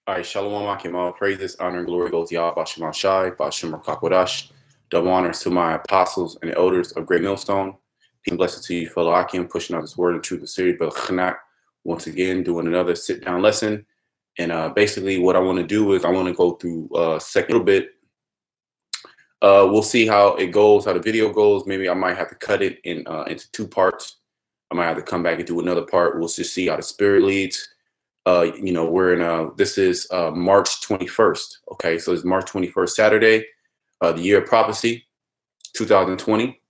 All right, Shalom Akim. All praises, honor, and glory goes to Yah, Bashem Shai, Bashem Rakakwadash. Double honors to my apostles and the elders of Great Millstone. Peace and blessings to you, fellow Akim, pushing out this word of truth and series, Brother Khanak. Once again, doing another sit down lesson. And basically, what I want to do is I want to go through second little bit. We'll see how it goes, how the video goes. Maybe I might have to cut it into two parts. I might have to come back and do another part. We'll just see how the spirit leads. We're in this is March 21st. Okay, so it's March 21st, Saturday, the year of prophecy, 2020.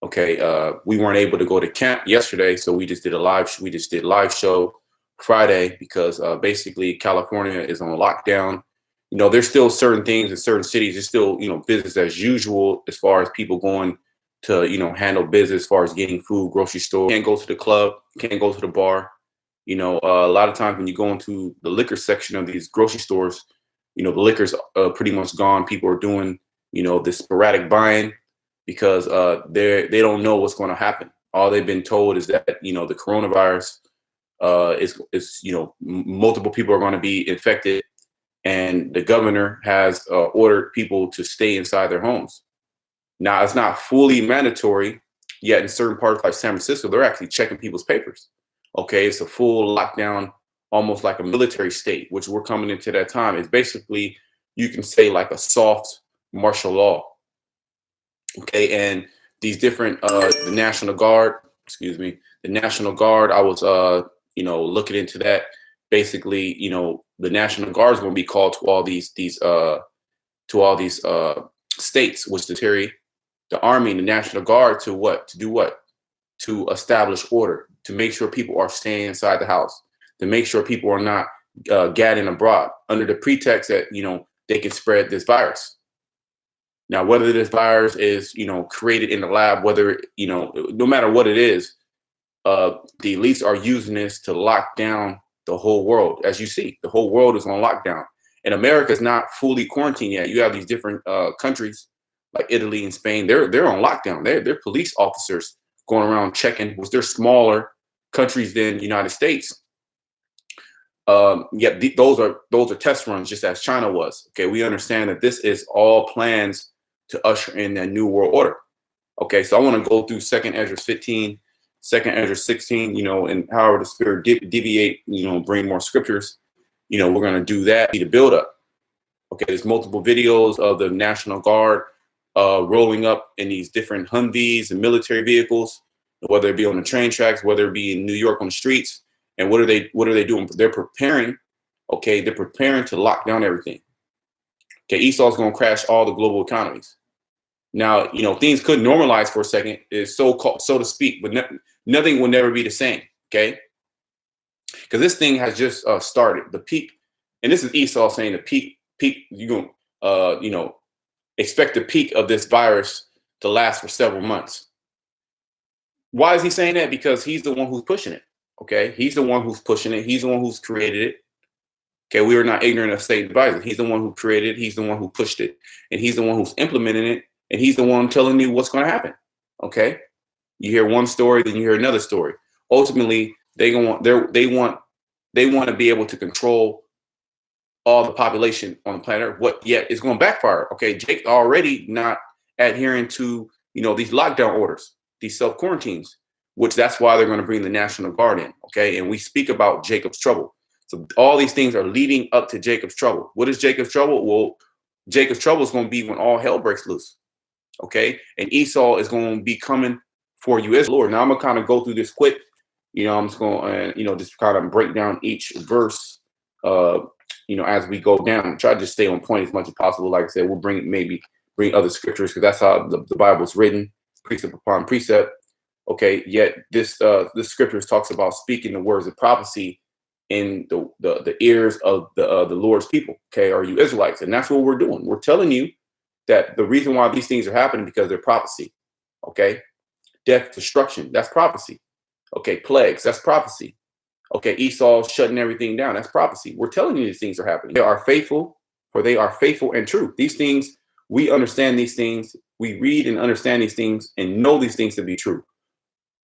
Okay, we weren't able to go to camp yesterday, so we just did live show Friday because basically California is on lockdown. There's still certain things in certain cities. It's still business as usual as far as people going to handle business as far as getting food, grocery store. Can't go to the club, can't go to the bar. A lot of times when you go into the liquor section of these grocery stores, the liquor's pretty much gone. People are doing, this sporadic buying because they don't know what's going to happen. All they've been told is that, the coronavirus is multiple people are going to be infected, and the governor has ordered people to stay inside their homes. Now, it's not fully mandatory, yet in certain parts like San Francisco, they're actually checking people's papers. Okay, it's a full lockdown, almost like a military state, which we're coming into that time. It's basically, you can say, like a soft martial law. Okay, and these different, the National Guard, the National Guard, I was, looking into that. Basically, the National Guard is going to be called to all these states, which the Army and the National Guard to what? To do what? To establish order, to make sure people are staying inside the house, to make sure people are not gadding abroad under the pretext that, they can spread this virus. Now, whether this virus is, created in the lab, whether, no matter what it is, the elites are using this to lock down the whole world. As you see, the whole world is on lockdown. And America is not fully quarantined yet. You have these different countries like Italy and Spain. They're on lockdown. They're police officers going around checking, which they're smaller countries than the United States. Yet those are test runs, just as China was. Okay, we understand that this is all plans to usher in that new world order. Okay, so I want to go through 2nd Edras 15, 2nd Edras 16, and however the spirit deviate, bring more scriptures. We're going to do that to build up. Okay, there's multiple videos of the National Guard rolling up in these different Humvees and military vehicles, whether it be on the train tracks, whether it be in New York on the streets. And what are they doing? They're preparing. Okay, they're preparing to lock down everything. Okay, Esau's going to crash all the global economies. Now, things could normalize for a second, is so to speak, but nothing will never be the same. Okay, because this thing has just started. The peak, and this is Esau saying the peak. You're going, expect the peak of this virus to last for several months. Why is he saying that? Because he's the one who's pushing it. Okay, he's the one who's pushing it. He's the one who's created it. Okay, we are not ignorant of Satan's devices. He's the one who created it. He's the one who pushed it, and he's the one who's implementing it. And he's the one telling you what's going to happen. Okay, you hear one story, then you hear another story. Ultimately, they want to be able to control all the population on the planet. What yet it's going to backfire. Okay, Jake already not adhering to these lockdown orders, these self quarantines, which that's why they're going to bring the National Guard in. Okay, and we speak about Jacob's trouble. So all these things are leading up to Jacob's trouble. What is Jacob's trouble? Well, Jacob's trouble is going to be when all hell breaks loose. Okay, and Esau is going to be coming for you as Lord. Now I'm gonna kind of go through this quick. I'm just going to just kind of break down each verse. As we go down, try to just stay on point as much as possible. Like I said, we'll bring other scriptures because that's how the Bible is written, precept upon precept. Okay, yet this scripture talks about speaking the words of prophecy in the ears of the Lord's people. Okay, are you Israelites? And that's what we're doing. We're telling you that the reason why these things are happening because they're prophecy. Okay, death, destruction, that's prophecy. Okay, plagues, that's prophecy. Okay, Esau shutting everything down, that's prophecy. We're telling you these things are happening. They are faithful, for they are faithful and true. These things, we understand these things. We read and understand these things and know these things to be true.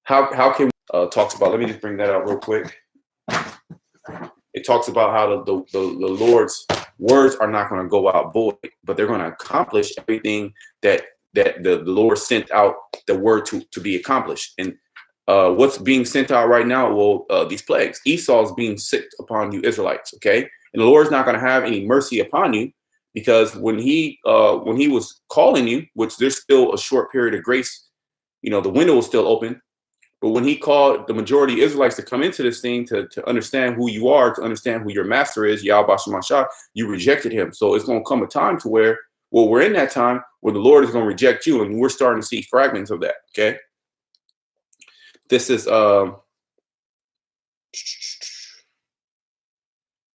How can talks about? Let me just bring that out real quick. It it talks about how the Lord's words are not going to go out void, but they're going to accomplish everything that the Lord sent out the word to be accomplished. And what's being sent out right now? Well, these plagues. Esau's being sent upon you Israelites, okay? And the Lord's not going to have any mercy upon you, because when he was calling you, which there's still a short period of grace, the window was still open. But when he called the majority of Israelites to come into this thing, to understand who you are, to understand who your master is, Yahweh Shemashah, you rejected him. So it's going to come a time to where, well, we're in that time where the Lord is going to reject you, and we're starting to see fragments of that, okay? This is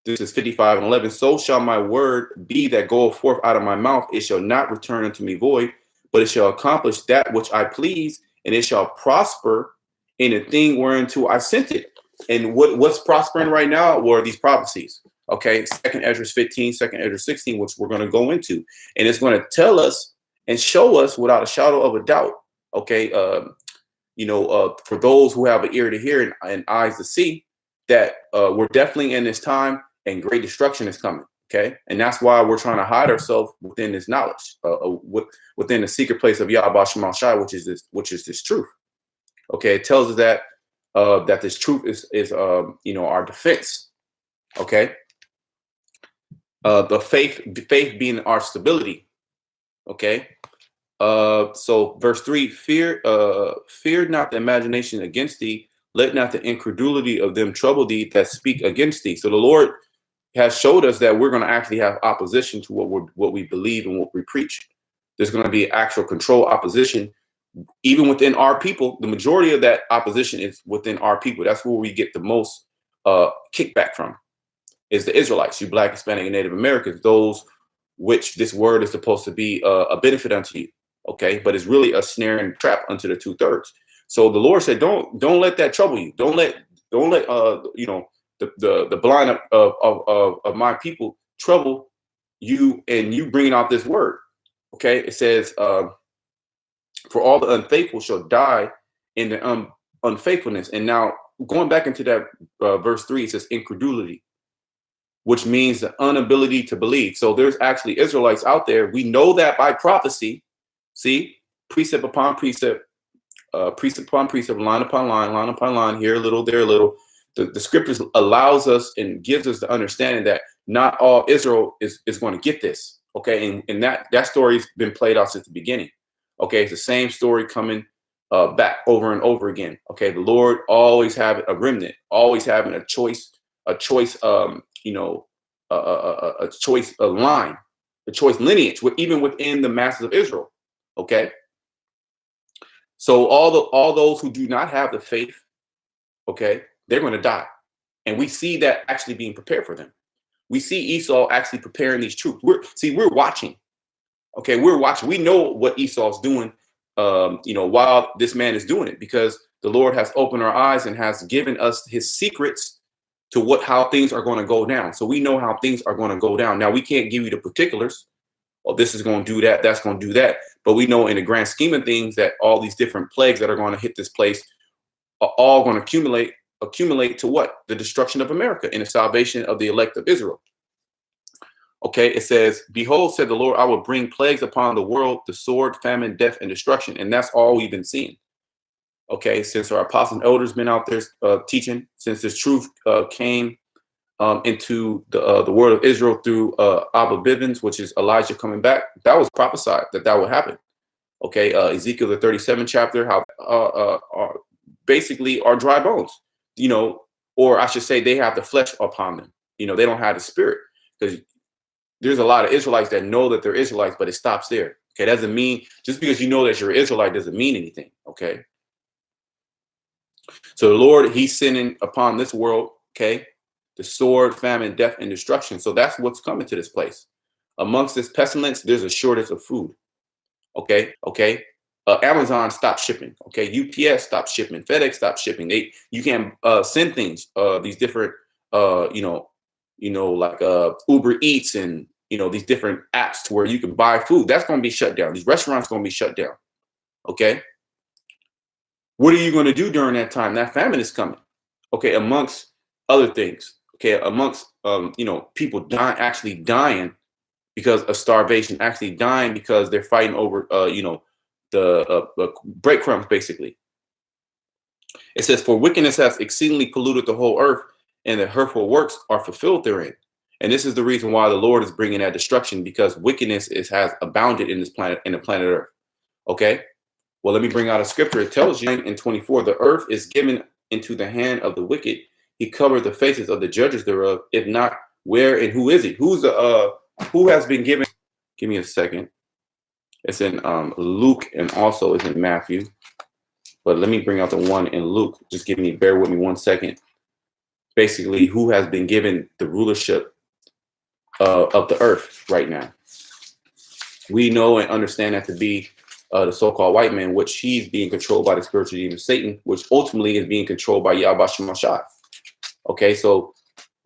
55:11. So shall my word be that goeth forth out of my mouth. It shall not return unto me void, but it shall accomplish that which I please, and it shall prosper in the thing whereunto I sent it. And what's prospering right now were these prophecies. Okay, 2nd Edras 15, 2nd Edras 16, which we're going to go into. And it's going to tell us and show us without a shadow of a doubt, okay, for those who have an ear to hear and eyes to see, that we're definitely in this time and great destruction is coming, okay? And that's why we're trying to hide ourselves within this knowledge, within the secret place of Yahweh Shemashah, which is this truth. Okay, it tells us that that this truth is our defense. Okay, the faith being our stability. Okay, so verse 3: fear not the imagination against thee. Let not the incredulity of them trouble thee that speak against thee. So the Lord has showed us that we're going to actually have opposition to what we believe and what we preach. There's going to be actual control opposition. Even within our people, the majority of that opposition is within our people. That's where we get the most kickback from, is the Israelites, you Black, Hispanic, and Native Americans, those which this word is supposed to be a benefit unto you, okay? But it's really a snare and trap unto the 2/3. So the Lord said, don't let that trouble you. Don't let the blind of my people trouble you, and you bringing out this word, okay? It says, for all the unfaithful shall die in the unfaithfulness. And now going back into that verse 3, it says incredulity, which means the inability to believe. So there's actually Israelites out there. We know that by prophecy. See, precept upon precept, precept upon precept, line upon line, here a little, there a little. The scriptures allows us and gives us the understanding that not all Israel is going to get this. Okay, and that story's been played out since the beginning. Okay, it's the same story coming back over and over again. Okay, the Lord always having a remnant, always having a choice choice line, a choice lineage, even within the masses of Israel. Okay, so all those who do not have the faith, okay, they're going to die, and we see that actually being prepared for them. We see Esau actually preparing these troops. We're watching. Okay, we're watching. We know what Esau's doing, while this man is doing it, because the Lord has opened our eyes and has given us his secrets to how things are going to go down. So we know how things are going to go down. Now, we can't give you the particulars. Oh, this is going to do that. That's going to do that. But we know in the grand scheme of things that all these different plagues that are going to hit this place are all going to accumulate to what? The destruction of America and the salvation of the elect of Israel. Okay, it says, behold, said the Lord, I will bring plagues upon the world, the sword, famine, death, and destruction. And that's all we've been seeing. Okay, since our apostles and elders been out there teaching, since this truth came into the word of Israel through Abba Bivens, which is Elijah coming back, that was prophesied that would happen. Okay, Ezekiel the 37th chapter, how basically are dry bones, or I should say they have the flesh upon them. They don't have the spirit, because there's a lot of Israelites that know that they're Israelites, but it stops there. Okay, doesn't mean just because you know that you're an Israelite doesn't mean anything. Okay, so the Lord, he's sending upon this world, okay, the sword, famine, death, and destruction. So that's what's coming to this place. Amongst this pestilence, there's a shortage of food. Okay. Amazon stopped shipping. Okay, UPS stopped shipping. FedEx stopped shipping. You can send things. These different, like Uber Eats and these different apps to where you can buy food. That's going to be shut down. These restaurants going to be shut down. Okay. What are you going to do during that time? That famine is coming. Okay, amongst other things. okay, amongst people actually dying because of starvation, actually dying because they're fighting over the breadcrumbs, basically. It says, for wickedness has exceedingly polluted the whole earth, and the hurtful works are fulfilled therein. And this is the reason why the Lord is bringing that destruction, because wickedness has abounded in this planet, in the planet Earth. Okay. Well, let me bring out a scripture. It tells you in 24, the earth is given into the hand of the wicked. He covered the faces of the judges thereof. If not, where and who is he? Who has been given? Give me a second. It's in Luke, and also it's in Matthew. But let me bring out the one in Luke. Just bear with me 1 second. Basically, who has been given the rulership of the earth right now? We know and understand that to be the so-called white man, which he's being controlled by the spiritual demon Satan, which ultimately is being controlled by Yahweh Shemashah. Okay, so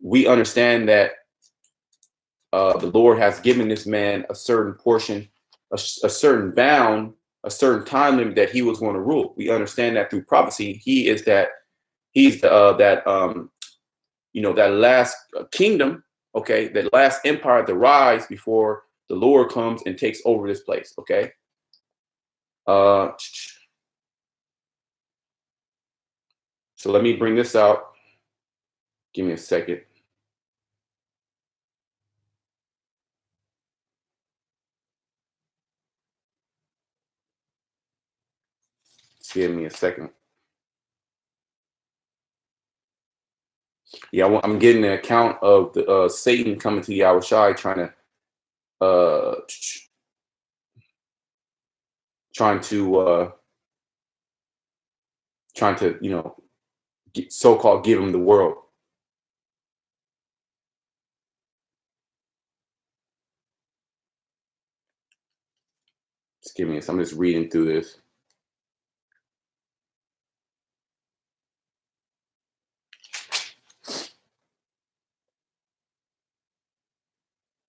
we understand that the Lord has given this man a certain portion, a certain bound, a certain time limit that he was going to rule. We understand that through prophecy, he's that last kingdom, okay, that last empire to rise before the Lord comes and takes over this place. Okay. So let me bring this out. Give me a second. Give me a second. Yeah, I'm getting an account of the Satan coming to Yahushai, trying to so-called give him the world. Just give me this. I'm just reading through this.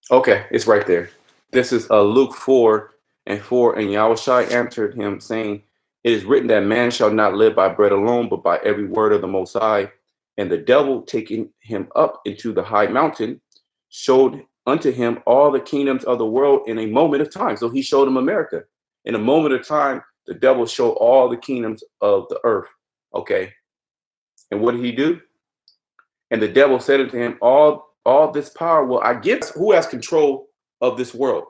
Okay, it's right there. This is Luke 4:4, and Yahushua answered him, saying, it is written that man shall not live by bread alone, but by every word of the Most High. And the devil, taking him up into the high mountain, showed unto him all the kingdoms of the world in a moment of time. So he showed him America. In a moment of time, the devil showed all the kingdoms of the earth. Okay. And what did he do? And the devil said unto him, all this power will I give. Who has control of this world?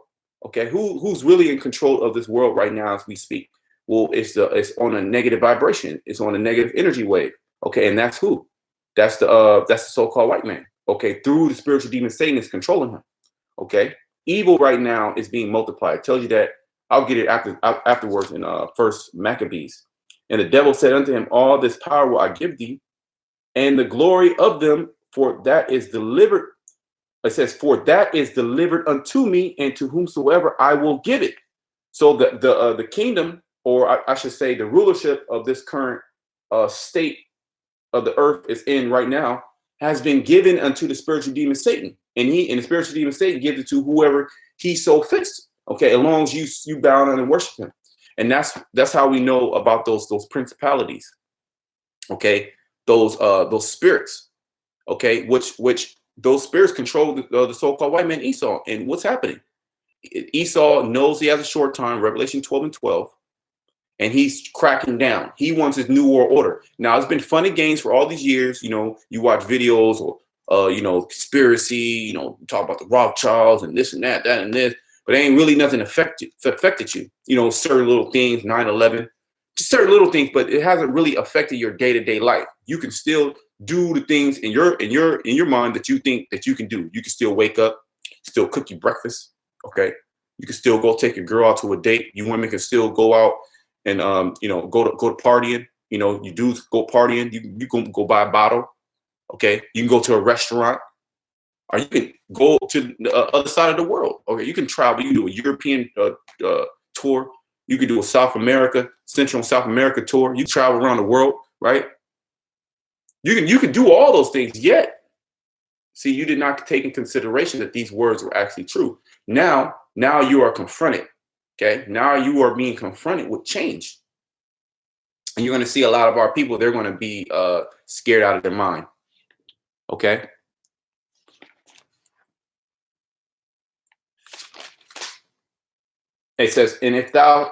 Okay, who's really in control of this world right now as we speak? Well, it's on a negative vibration. It's on a negative energy wave. Okay, and that's who? That's the so-called white man. Okay, through the spiritual demon Satan is controlling him. Okay, evil right now is being multiplied. It tells you that. I'll get it afterwards in First Maccabees. And the devil said unto him, all this power will I give thee, and the glory of them, for that is delivered. It says, for that is delivered unto me, and to whomsoever I will give it. So the kingdom, or I should say the rulership of this current state of the earth is in right now, has been given unto the spiritual demon Satan. And the spiritual demon Satan gives it to whoever he so fits. Okay, as long as you bow down and worship him. And that's how we know about those principalities. Okay, those spirits. Okay, which those spirits control the so-called white man Esau. And what's happening? Esau knows he has a short time, Revelation 12:12, and he's cracking down. He wants his new world order. Now, it's been fun and games for all these years. You watch videos or, conspiracy, talk about the Rothschilds and this and that and this, but it ain't really nothing affected you. Certain little things, 9/11, just certain little things, but it hasn't really affected your day-to-day life. You can still do the things in your mind that you think that you can do. You can still wake up, still cook your breakfast. Okay. You can still go take your girl out to a date. You women can still go out and go to partying. You dudes go partying. You can go buy a bottle. Okay. You can go to a restaurant, or you can go to the other side of the world. Okay. You can travel. You can do a European tour. You can do a Central and South America tour. You travel around the world, right? You can do all those things, yet, see, you did not take in consideration that these words were actually true. Now you are confronted. Okay. Now you are being confronted with change. And you're going to see a lot of our people, they're going to be scared out of their mind. Okay. It says, and if thou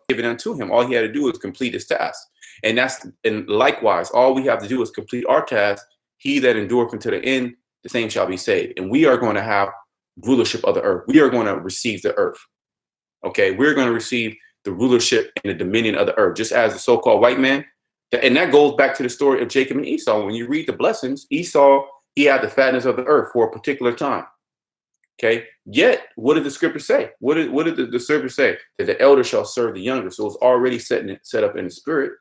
give it unto him, all he had to do is complete his task. And likewise, all we have to do is complete our task. He that endureth unto the end, the same shall be saved. And we are going to have rulership of the earth. We are going to receive the earth. Okay, we're going to receive the rulership and the dominion of the earth, just as the so-called white man. And that goes back to the story of Jacob and Esau. When you read the blessings, Esau, he had the fatness of the earth for a particular time. Okay. Yet, what did the scripture say? What did the scripture say? That the elder shall serve the younger. So it's already set up in the spirit,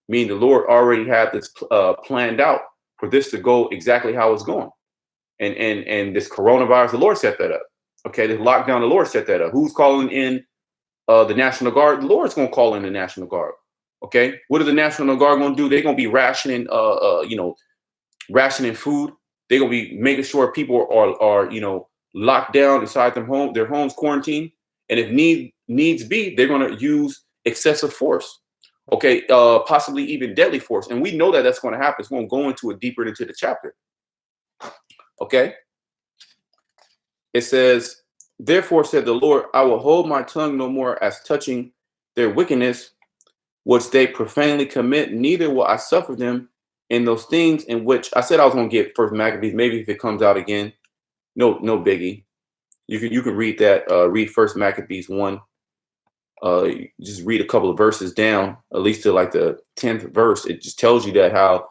meaning the Lord already had this planned out for this to go exactly how it's going. And this coronavirus, the Lord set that up. Okay. This lockdown, the Lord set that up. Who's calling in the National Guard? The Lord's going to call in the National Guard. Okay. What is the National Guard going to do? They're going to be rationing, rationing food. They're going to be making sure people are locked down inside their homes, quarantine, and if needs be, they're going to use excessive force, okay, possibly even deadly force, and we know that that's going to happen. It's going to go into it deeper into the chapter. Okay, it says, therefore said the Lord, I will hold my tongue no more as touching their wickedness, which they profanely commit, neither will I suffer them in those things in which I said I was going to get First Maccabees. Maybe if it comes out again. No biggie. You can read that. Read First Maccabees 1. Just read a couple of verses down, at least to like the 10th verse. It just tells you that how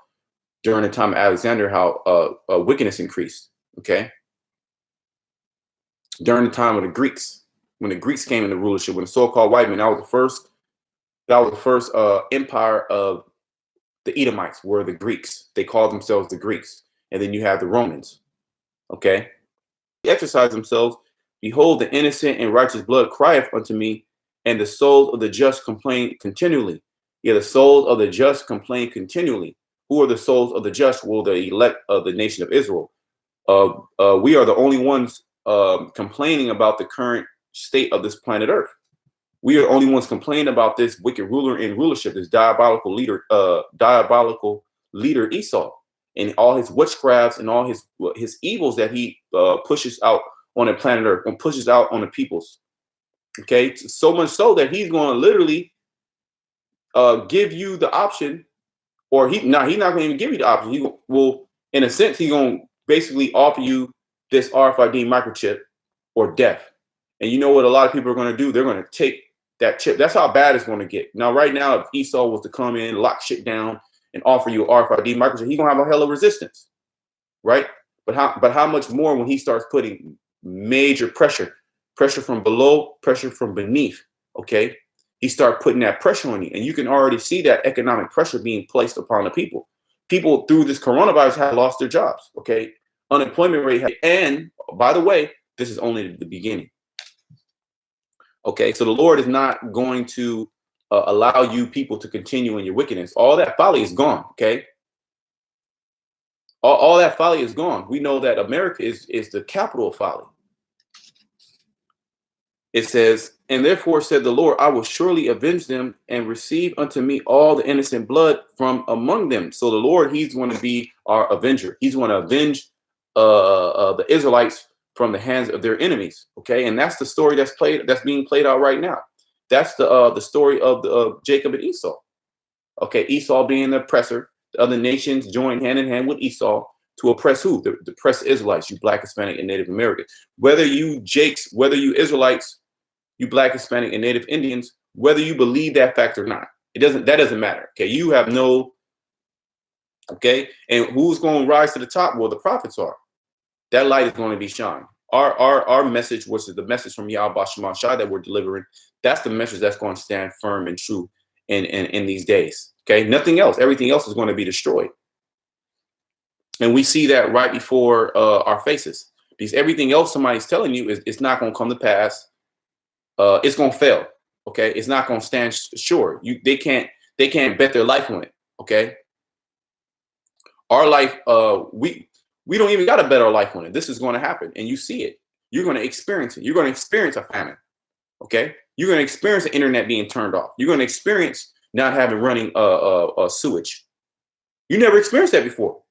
during the time of Alexander, how wickedness increased. Okay. During the time of the Greeks, when the Greeks came into rulership, when the so-called white men, that was the first empire of the Edomites were the Greeks. They called themselves the Greeks, and then you have the Romans. Okay. Exercise themselves, behold, the innocent and righteous blood crieth unto me, and the souls of the just complain continually. Yeah, the souls of the just complain continually. Who are the souls of the just? Well, the elect of the nation of Israel. We are the only ones complaining about the current state of this planet Earth. We are the only ones complaining about this wicked ruler in rulership, this diabolical leader Esau, and all his witchcrafts and all his evils that he pushes out on the planet Earth and pushes out on the peoples. Okay, so much so that he's going to literally give you the option, or he's not going to even give you the option. He will, in a sense, he's going to basically offer you this RFID microchip or death. And you know what a lot of people are going to do? They're going to take that chip. That's how bad it's going to get. Now, right now, if Esau was to come in, lock shit down, and offer you an RFID microchip, he's gonna have a hell of resistance, right? But how much more when he starts putting major pressure from below, pressure from beneath? Okay, he start putting that pressure on you, and you can already see that economic pressure being placed upon the people. People through this coronavirus have lost their jobs. Okay, unemployment rate, and by the way, this is only the beginning. Okay, so the Lord is not going to allow you people to continue in your wickedness. All that folly is gone. Okay, all that folly is gone. We know that America is the capital of folly. It says, and therefore said the Lord, I will surely avenge them and receive unto me all the innocent blood from among them. So the Lord, he's going to be our avenger. He's going to avenge the Israelites from the hands of their enemies. Okay, and that's the story that's being played out right now. That's the story of Jacob and Esau. Okay, Esau being the oppressor, the other nations join hand in hand with Esau to oppress who? The oppress Israelites, you Black, Hispanic, and Native Americans. Whether you Israelites, you Black, Hispanic, and Native Indians, whether you believe that fact or not, that doesn't matter. Okay, you have no. Okay, and who's going to rise to the top? Well, the prophets are. That light is going to be shined. Our message, which is the message from Yahweh Shema Shai that we're delivering, that's the message that's going to stand firm and true in these days. Okay, nothing else. Everything else is going to be destroyed. And we see that right before our faces. Because everything else somebody's telling you it's not going to come to pass. It's going to fail. Okay, it's not going to stand sure. They can't bet their life on it. Okay, our life, we don't even got to bet our life on it. This is going to happen, and you see it. You're going to experience it. You're going to experience a famine. Okay, you're going to experience the internet being turned off. You're going to experience not having running sewage. You never experienced that before.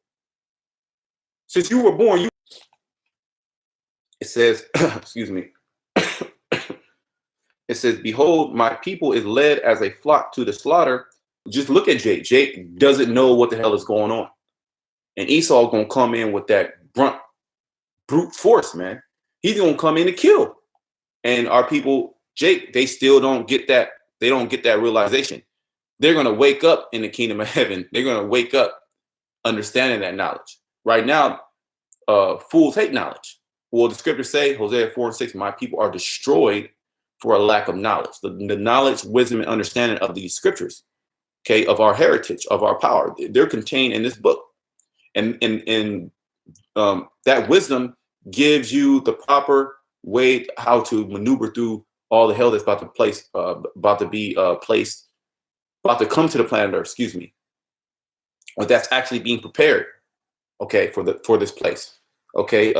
Since you were born, it says, excuse me. It says, behold, my people is led as a flock to the slaughter. Just look at Jake. Jake doesn't know what the hell is going on. And Esau gonna come in with that brute force, man. He's gonna come in to kill. And our people, Jake, they still don't get that. They don't get that realization. They're gonna wake up in the kingdom of heaven. They're gonna wake up understanding that knowledge. Right now, fools hate knowledge. Well, the scriptures say, Hosea 4:6, my people are destroyed for a lack of knowledge. The knowledge, wisdom, and understanding of these scriptures, okay, of our heritage, of our power, they're contained in this book. And that wisdom gives you the proper way how to maneuver through all the hell that's about to come to the planet Earth, excuse me. Or that's actually being prepared, okay, for this place. Okay.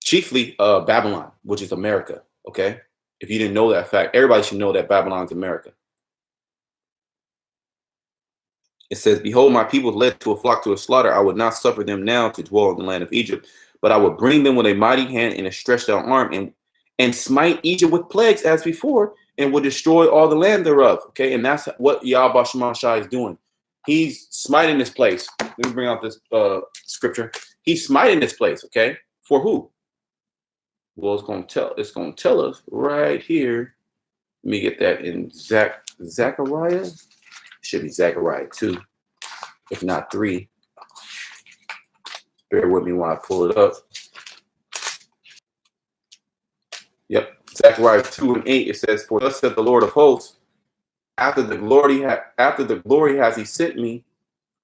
Chiefly Babylon, which is America. Okay. If you didn't know that fact, everybody should know that Babylon is America. It says, behold, my people led to a flock to a slaughter. I would not suffer them now to dwell in the land of Egypt, but I would bring them with a mighty hand and a stretched out arm and smite Egypt with plagues as before and would destroy all the land thereof. Okay. And that's what Yahweh Shema Shai is doing. He's smiting this place. Let me bring out this scripture. He's smiting this place. Okay. For who? Well, it's going to tell us right here. Let me get that in Zechariah. Should be Zechariah 2, if not 3. Bear with me while I pull it up. Yep, Zechariah 2:8. It says, "For thus said the Lord of hosts, after the glory has He sent me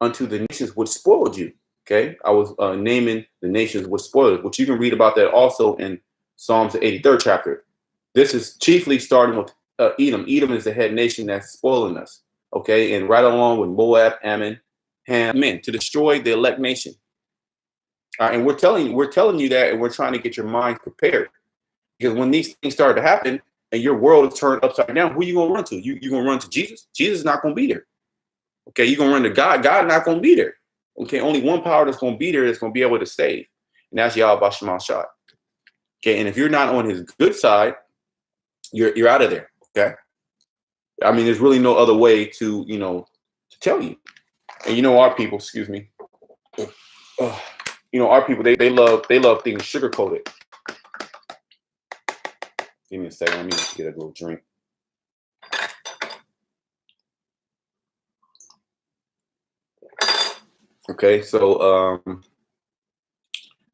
unto the nations which spoiled you." Okay, I was naming the nations which spoiled, which you can read about that also in Psalms the 83rd chapter. This is chiefly starting with Edom. Edom is the head nation that's spoiling us. Okay, and right along with Moab, Ammon, Ham, men to destroy the elect nation. And we're telling you that, and we're trying to get your mind prepared, because when these things start to happen and your world is turned upside down, who are you gonna run to? You gonna run to Jesus? Jesus is not gonna be there. Okay, you're gonna run to God. God not gonna be there. Okay, only one power that's gonna be there that's gonna be able to save, and that's Yahweh Shema Shai. Okay, and if you're not on His good side, you're out of there. Okay. I mean, there's really no other way to tell you. And our people, excuse me. Our people, they love things sugar coated. Give me a second. Let me get a little drink. Okay, so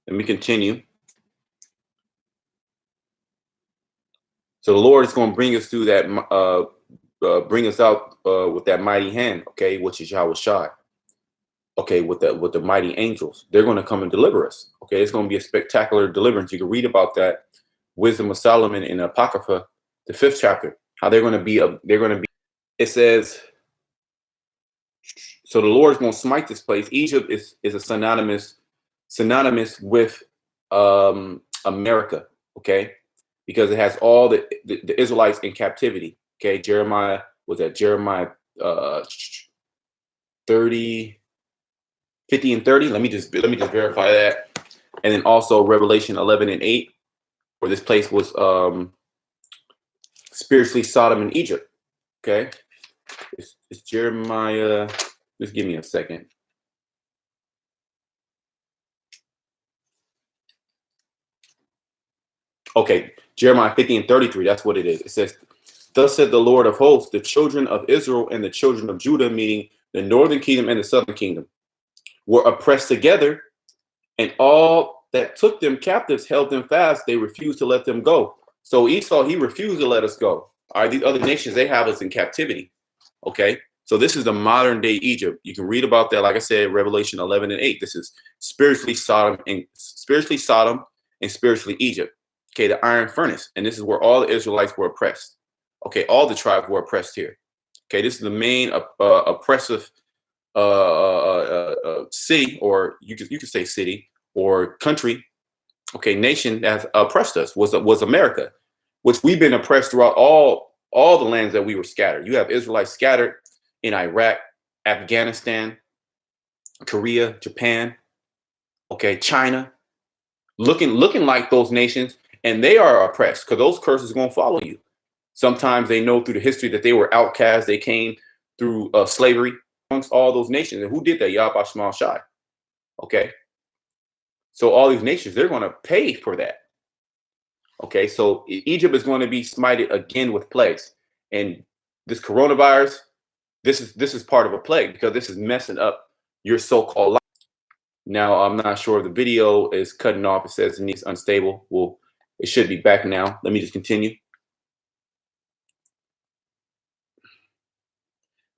let me continue. So the Lord is going to bring us through that. Bring us out with that mighty hand, okay, which is Yahweh Shai. Okay, with the mighty angels, they're going to come and deliver us. Okay, it's going to be a spectacular deliverance. You can read about that, Wisdom of Solomon in Apocrypha, the 5th chapter. How they're going to be. It says, so the Lord is going to smite this place. Egypt is a synonymous with America. Okay, because it has all the Israelites in captivity. Okay, Jeremiah 30, 50 and 30. Let me just verify that. And then also Revelation 11:8, where this place was spiritually Sodom and Egypt. Okay, it's Jeremiah. Just give me a second. Okay, Jeremiah 50:33. That's what it is. It says, "Thus said the Lord of hosts, the children of Israel and the children of Judah," meaning the northern kingdom and the southern kingdom, "were oppressed together, and all that took them captives held them fast. They refused to let them go." So Esau, he refused to let us go. All right, these other nations, they have us in captivity. Okay, so this is the modern day Egypt. You can read about that, like I said, Revelation 11:8. This is spiritually Sodom and spiritually Egypt. Okay, the iron furnace, and this is where all the Israelites were oppressed. Okay, all the tribes were oppressed here. Okay, this is the main oppressive city, or you could say city or country. Okay, nation that oppressed us was America, which we've been oppressed throughout all the lands that we were scattered. You have Israelites scattered in Iraq, Afghanistan, Korea, Japan. Okay, China, looking like those nations, and they are oppressed because those curses are going to follow you. Sometimes they know through the history that they were outcasts. They came through slavery amongst all those nations. And who did that? Yahweh Shema Shai. Okay. So all these nations, they're going to pay for that. Okay. So Egypt is going to be smited again with plagues. And this coronavirus, this is part of a plague, because this is messing up your so-called life. Now, I'm not sure if the video is cutting off. It says it needs unstable. Well, it should be back now. Let me just continue.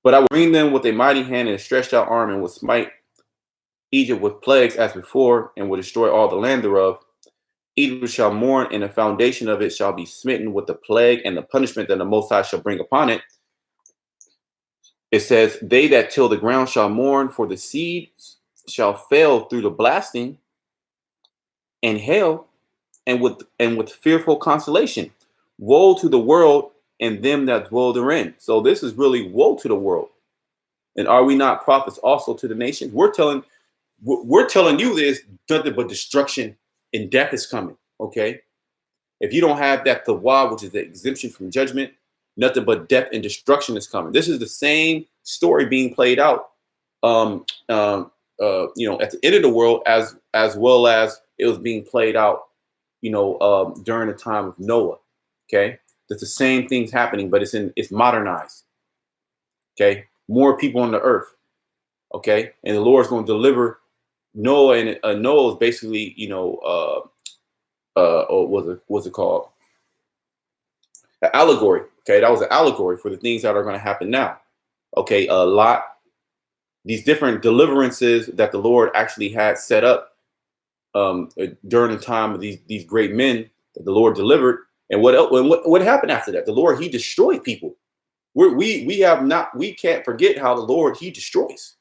But I will bring them with a mighty hand and a stretched out arm, and will smite Egypt with plagues as before, and will destroy all the land thereof. Egypt shall mourn, and the foundation of it shall be smitten with the plague and the punishment that the Most High shall bring upon it. It says, they that till the ground shall mourn, for the seeds shall fail through the blasting and hail, and with fearful consolation. Woe to the world and them that dwell therein. So this is really woe to the world. And are we not prophets also to the nations? We're telling you there's nothing but destruction and death is coming. Okay. If you don't have that thawa, which is the exemption from judgment, nothing but death and destruction is coming. This is the same story being played out, at the end of the world, as well as it was being played out, during the time of Noah. Okay. It's the same things happening, but it's modernized. Okay. More people on the earth. Okay. And the Lord's going to deliver Noah, and Noah is basically, what's it called? An allegory. Okay. That was an allegory for the things that are going to happen now. Okay. These different deliverances that the Lord actually had set up during the time of these great men that the Lord delivered. And what happened after that? The Lord, he destroyed people. We can't forget how the Lord, he destroys.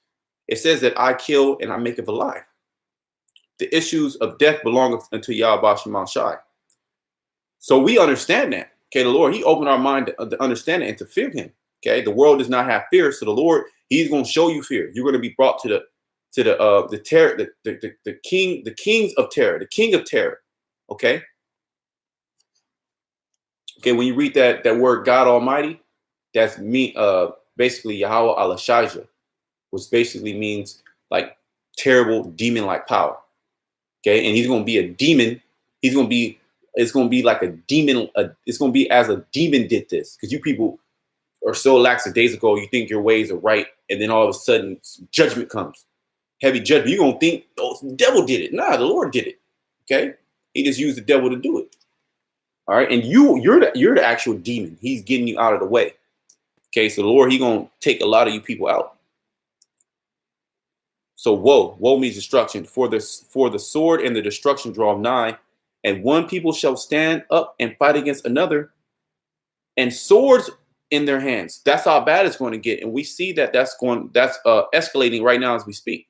It says that I kill and I make it alive. The issues of death belong unto Yahweh Shema Shai. So we understand that. Okay, the Lord, he opened our mind to understand it and to fear him. Okay, the world does not have fear, so the Lord, he's going to show you fear. You're going to be brought to the terror, the kings of terror, the king of terror. Okay. Okay, when you read that word God Almighty, that's basically Yahweh al-Shajah, which basically means like terrible demon-like power. Okay, and he's going to be a demon. It's going to be like a demon. It's going to be as a demon did this, because you people are so lackadaisical. You think your ways are right, and then all of a sudden judgment comes, heavy judgment. You're going to think, oh, the devil did it. Nah, the Lord did it. Okay, he just used the devil to do it. All right, and you're the actual demon. He's getting you out of the way. Okay, so the Lord, he gonna take a lot of you people out. So woe means destruction. For the sword and the destruction draw nigh, and one people shall stand up and fight against another, and swords in their hands. That's how bad it's going to get, and we see that's escalating right now as we speak.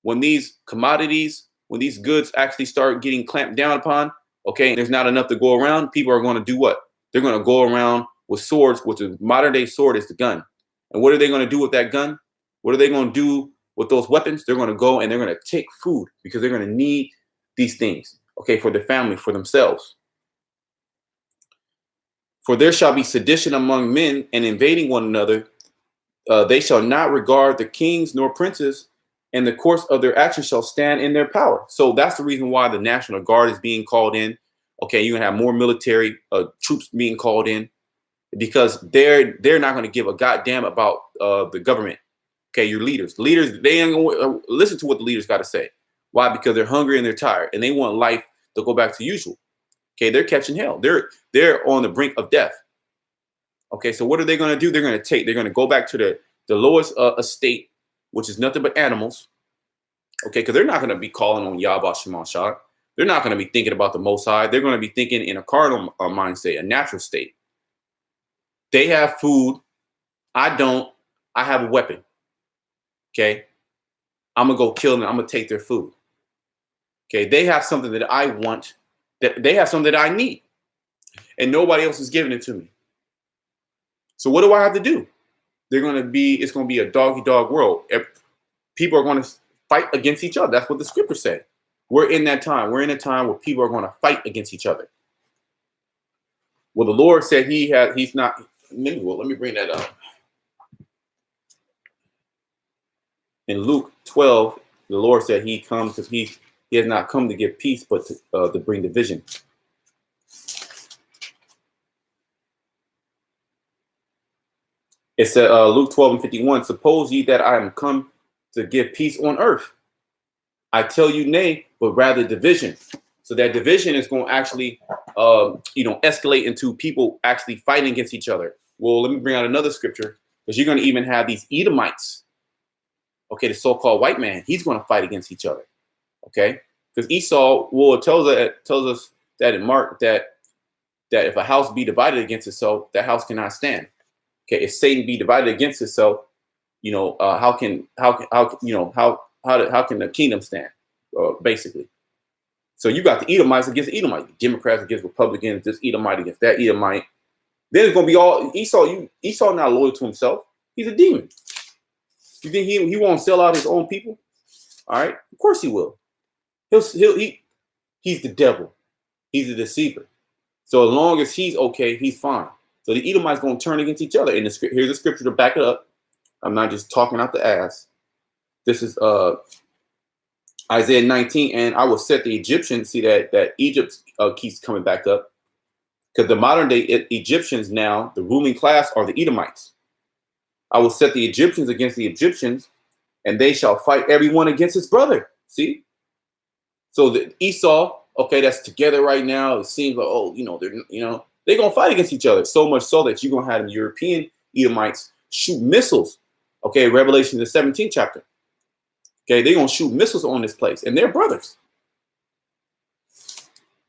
When these commodities, when these goods actually start getting clamped down upon. Okay, and there's not enough to go around. People are going to do what? They're going to go around with swords, which is modern day sword is the gun. And what are they going to do with that gun? What are they going to do with those weapons? They're going to go and they're going to take food, because they're going to need these things, okay, for their family, for themselves. For there shall be sedition among men, and invading one another. They shall not regard the kings nor princes, and the course of their actions shall stand in their power. So that's the reason why the National Guard is being called in. Okay, you're gonna have more military troops being called in, because they're not gonna give a goddamn about the government. Okay, your leaders, they ain't gonna listen to what the leaders got to say. Why? Because they're hungry and they're tired, and they want life to go back to usual. Okay, they're catching hell. They're on the brink of death. Okay, so what are they gonna do? They're gonna go back to the lowest estate, which is nothing but animals. Okay, because they're not going to be calling on Yahweh Shema Shai. They're not going to be thinking about the Most High. They're going to be thinking in a carnal mindset, a natural state. They have food. I don't. I have a weapon. Okay, I'm going to go kill them. I'm going to take their food. Okay, they have something that I want. That they have something that I need, and nobody else is giving it to me. So what do I have to do? It's going to be a dog-eat-dog world. People are going to fight against each other. That's what the scripture said. We're in that time. We're in a time where people are going to fight against each other. Well, the Lord said he's not. Let me bring that up. In Luke 12, the Lord said he comes because he has not come to give peace, but to bring division. It said, Luke 12:51, suppose ye that I am come to give peace on earth. I tell you nay, but rather division. So that division is going to actually, escalate into people actually fighting against each other. Well, let me bring out another scripture, because you're going to even have these Edomites. Okay, the so-called white man, he's going to fight against each other. Okay, because Esau, well, it tells us that in Mark that if a house be divided against itself, that house cannot stand. Okay, if Satan be divided against itself, how can the kingdom stand? Basically, so you got the Edomites against the Edomites, Democrats against Republicans, this Edomite against that Edomite. Then it's gonna be all Esau. Esau not loyal to himself. He's a demon. You think he won't sell out his own people? All right, of course he will. He's the devil. He's a deceiver. So as long as he's okay, he's fine. So the Edomites going to turn against each other. Here's a scripture to back it up. I'm not just talking out the ass. This is Isaiah 19, and I will set the Egyptians. See that Egypt keeps coming back up, because the modern day Egyptians now, the ruling class, are the Edomites. I will set the Egyptians against the Egyptians, and they shall fight everyone against his brother. See? So the Esau, okay, that's together right now. It seems like, they're going to fight against each other, so much so that you're going to have the European Edomites shoot missiles. Okay, Revelation, the 17th chapter. Okay, they're going to shoot missiles on this place, and they're brothers.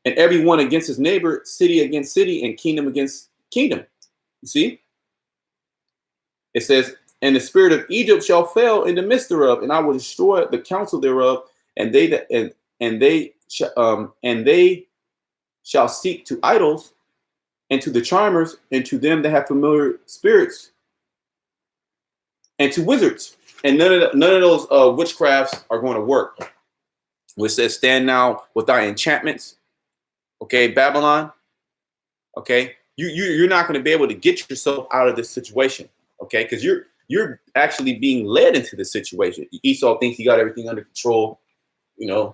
And everyone against his neighbor, city against city, and kingdom against kingdom. You see? It says, and the spirit of Egypt shall fail in the midst thereof, and I will destroy the counsel thereof, and they shall seek to idols, and to the charmers, and to them that have familiar spirits, and to wizards. And none of those witchcrafts are going to work. Which says, stand now with thy enchantments. Okay, Babylon. Okay, you're not going to be able to get yourself out of this situation. Okay, because you're actually being led into this situation. Esau thinks he got everything under control. Yeah,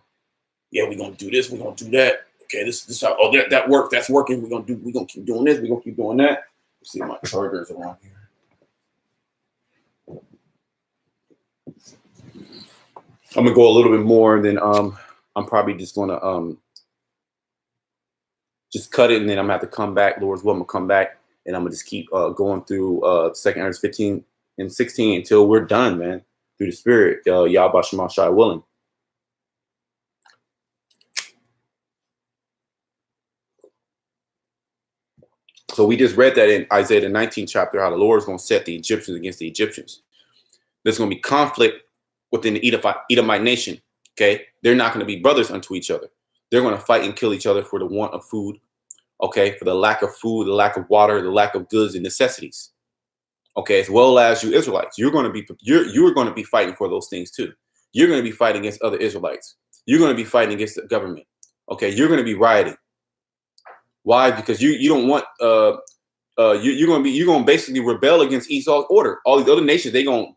we're gonna do this, we're gonna do that. Okay, this how that worked, that's working. We're gonna keep doing this, we're gonna keep doing that. Let's see my chargers around here. I'm gonna go a little bit more, and then I'm probably just gonna just cut it, and then I'm gonna have to come back. Lord's will, I'm gonna come back, and I'm gonna just keep going through 2 Edras 15 and 16 until we're done, man. Through the Spirit, Yahweh Shema Shai willing. So we just read that in Isaiah the 19th chapter, how the Lord is going to set the Egyptians against the Egyptians. There's going to be conflict within the Edomite nation. Okay, they're not going to be brothers unto each other. They're going to fight and kill each other for the want of food. Okay, for the lack of food, the lack of water, the lack of goods and necessities. Okay, as well as you Israelites, you're going to be fighting for those things too. You're going to be fighting against other Israelites. You're going to be fighting against the government. Okay, you're going to be rioting. Why? Because you don't want you're gonna basically rebel against Esau's order. All these other nations, they're gonna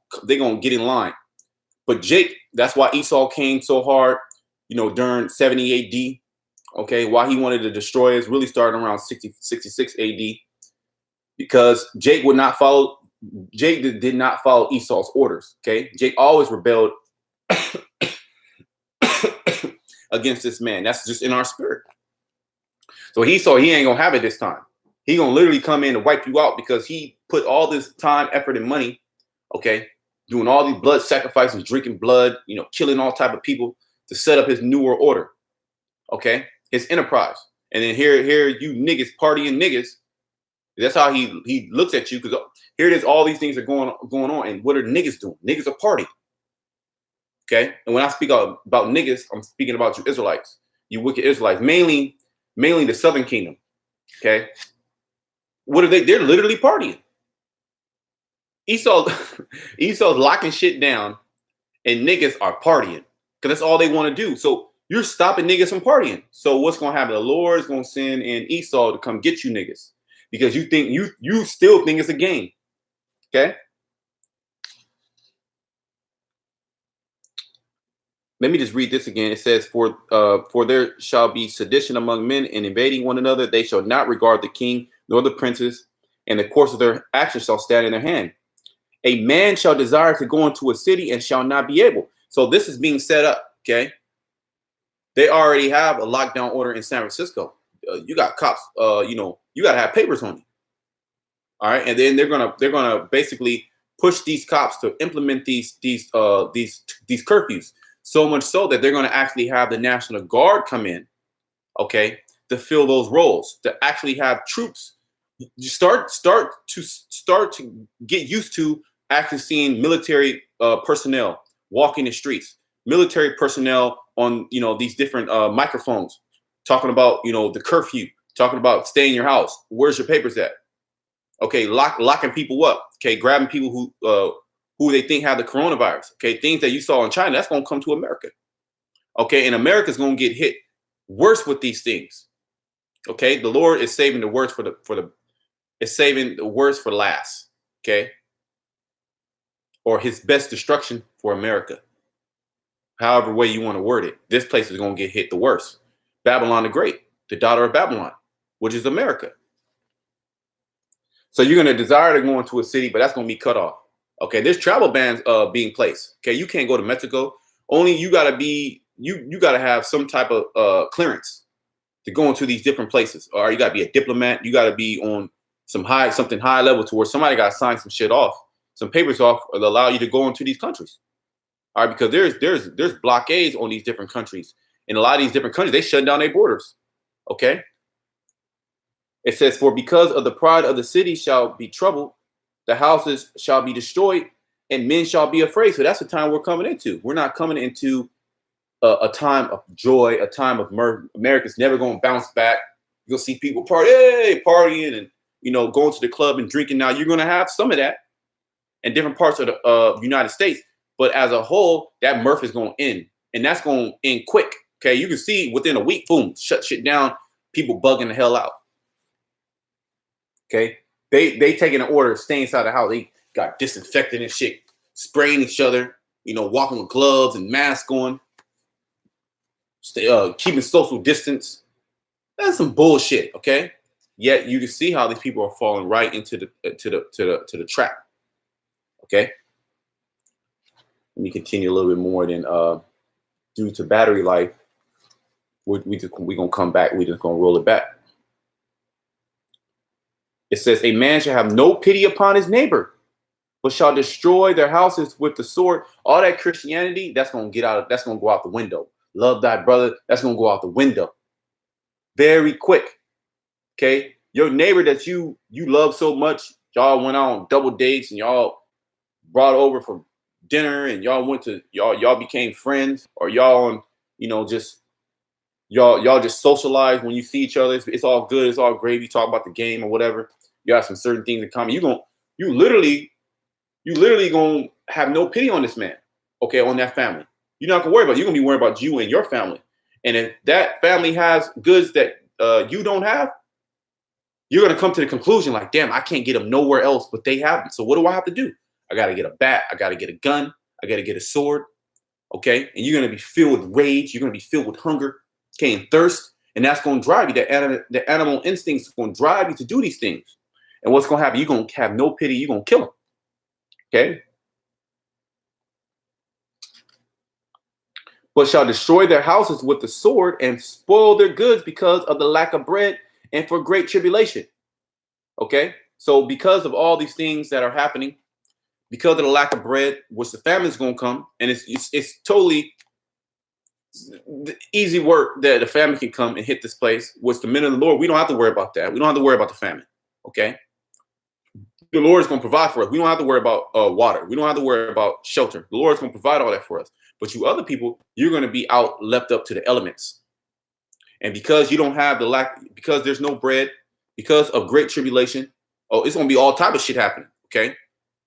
get in line. But Jake, that's why Esau came so hard, during 70 AD. Okay, why he wanted to destroy us really started around 66 AD, because Jake did not follow Esau's orders. Okay, Jake always rebelled against this man. That's just in our spirit. So Esau, he ain't gonna have it this time. He gonna literally come in and wipe you out, because he put all this time, effort, and money, okay, doing all these blood sacrifices, drinking blood, killing all type of people to set up his new world order, okay, his enterprise. And then here you niggas partying niggas. That's how he looks at you, because here it is, all these things are going on, and what are niggas doing? Niggas are partying, okay. And when I speak about niggas, I'm speaking about you Israelites, you wicked Israelites, mainly the Southern Kingdom. Okay, what are they? They're literally partying. Esau's locking shit down, and niggas are partying, because that's all they want to do. So you're stopping niggas from partying. So what's gonna happen? The Lord is gonna send in Esau to come get you niggas, because you think you still think it's a game. Okay. Let me just read this again. It says, for there shall be sedition among men and invading one another. They shall not regard the king nor the princes, and the course of their actions shall stand in their hand. A man shall desire to go into a city and shall not be able. So this is being set up. Okay. They already have a lockdown order in San Francisco. You got cops. You got to have papers on you. All right, and then they're gonna basically push these cops to implement these curfews. So much so that they're going to actually have the National Guard come in, okay, to fill those roles, to actually have troops. You start to get used to actually seeing military personnel walking the streets, military personnel on these different microphones, talking about the curfew, talking about stay in your house. Where's your papers at? Okay, locking people up. Okay, grabbing people who they think have the coronavirus. Okay, things that you saw in China, that's going to come to America. Okay, and America's going to get hit worse with these things. Okay, the Lord is saving the worst is saving the worst for last. Okay, or His best destruction for America. However way you want to word it, this place is going to get hit the worst. Babylon the Great, the daughter of Babylon, which is America. So you're going to desire to go into a city, but that's going to be cut off. Okay, there's travel bans being placed. Okay, you can't go to Mexico. Only you got to be you got to have some type of clearance to go into these different places. Or you got to be a diplomat. You got to be on something high level to where somebody got to sign some shit off, some papers off, or allow you to go into these countries. All right, because there's blockades on these different countries. In a lot of these different countries, they shut down their borders. Okay. It says, for because of the pride of the city shall be troubled, the houses shall be destroyed, and men shall be afraid. So that's the time we're coming into. We're not coming into a time of joy, a time of mirth. America's never going to bounce back. You'll see people partying and going to the club and drinking. Now you're going to have some of that in different parts of the United States, but as a whole, that mirth is going to end, and that's going to end quick. Okay, you can see within a week, boom, shut shit down. People bugging the hell out. Okay, they taking an order, stay inside the house. They got disinfectant and shit, spraying each other. Walking with gloves and masks on. Keeping social distance. That's some bullshit. Okay, yet you can see how these people are falling right into the trap. Okay, let me continue a little bit more. Then, due to battery life, we're gonna come back. We're just gonna roll it back. It says, a man shall have no pity upon his neighbor, but shall destroy their houses with the sword. All that Christianity, that's going to go out the window. Love thy brother, that's going to go out the window. Very quick. Okay. Your neighbor that you love so much, y'all went on double dates and y'all brought over for dinner and y'all became friends, or y'all on, just y'all just socialize when you see each other. It's all good. It's all gravy. Talk about the game or whatever. You have some certain things in common. You literally gonna have no pity on this man. Okay, on that family. You're not gonna worry about it. You're gonna be worried about you and your family. And if that family has goods that you don't have, you're gonna come to the conclusion like, damn, I can't get them nowhere else, but they have them. So what do I have to do? I gotta get a bat. I gotta get a gun. I gotta get a sword. Okay, and you're gonna be filled with rage. You're gonna be filled with hunger. Okay, and thirst, and that's going to drive you. The animal instincts is going to drive you to do these things. And what's going to happen? You're going to have no pity. You're going to kill them. Okay? But shall destroy their houses with the sword and spoil their goods because of the lack of bread and for great tribulation. Okay? So because of all these things that are happening, because of the lack of bread, which the famine is going to come, and it's totally easy work that the famine can come and hit this place. Was the men of the Lord? We don't have to worry about that. We don't have to worry about the famine. Okay, the Lord is going to provide for us. We don't have to worry about water. We don't have to worry about shelter. The Lord is going to provide all that for us. But you other people, you're going to be out left up to the elements. And because you don't have because there's no bread, because of great tribulation, it's going to be all type of shit happening. Okay,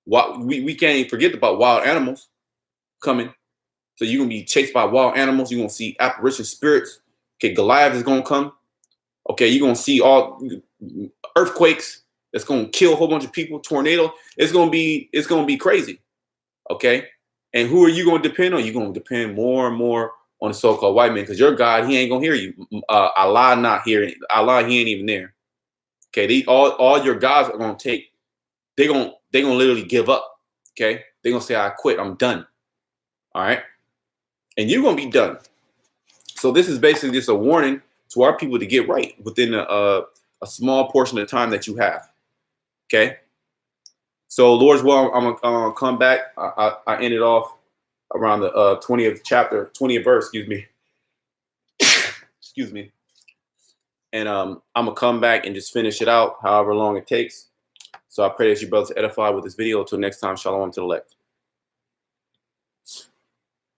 we can't even forget about wild animals coming. So you're going to be chased by wild animals. You're going to see apparition spirits. Okay, Goliath is going to come. Okay, you're going to see earthquakes that's gonna kill a whole bunch of people, tornado. It's gonna be crazy. Okay. And who are you gonna depend on? You're gonna depend more and more on the so-called white man, because your God, he ain't gonna hear you. Allah not hearing. Allah, he ain't even there. Okay, all your gods are gonna take. They're gonna literally give up. Okay, they're gonna say, I quit, I'm done. All right, and you're gonna be done. So this is basically just a warning to our people to get right within a small portion of time that you have. Okay. So Lord's will, I'm gonna come back. I ended off around the 20th chapter, 20th verse, excuse me. Excuse me. And I'm gonna come back and just finish it out, however long it takes. So I pray that you brothers edify with this video. Until next time, shalom to the elect.